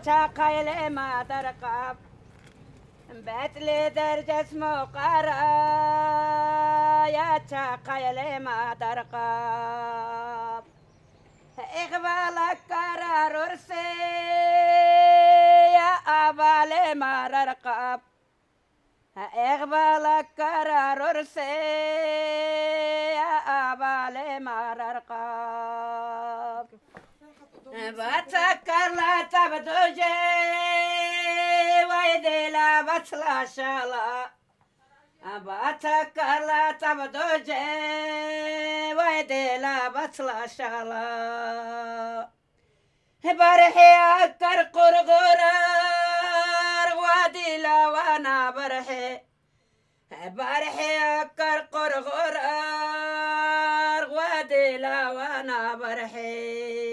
çakayla madar kap betli der cismo kara ya çakayla madar kap İkbala karar urse ya abale marar kap İkbala karar urse ya abale marar kap Batakarla tabdoje vaydela batla şala Batakarla tabdoje vaydela batla şala Barhe akar kurgurar vadila wana barhe Barhe akar kurgurar vadila wana barhe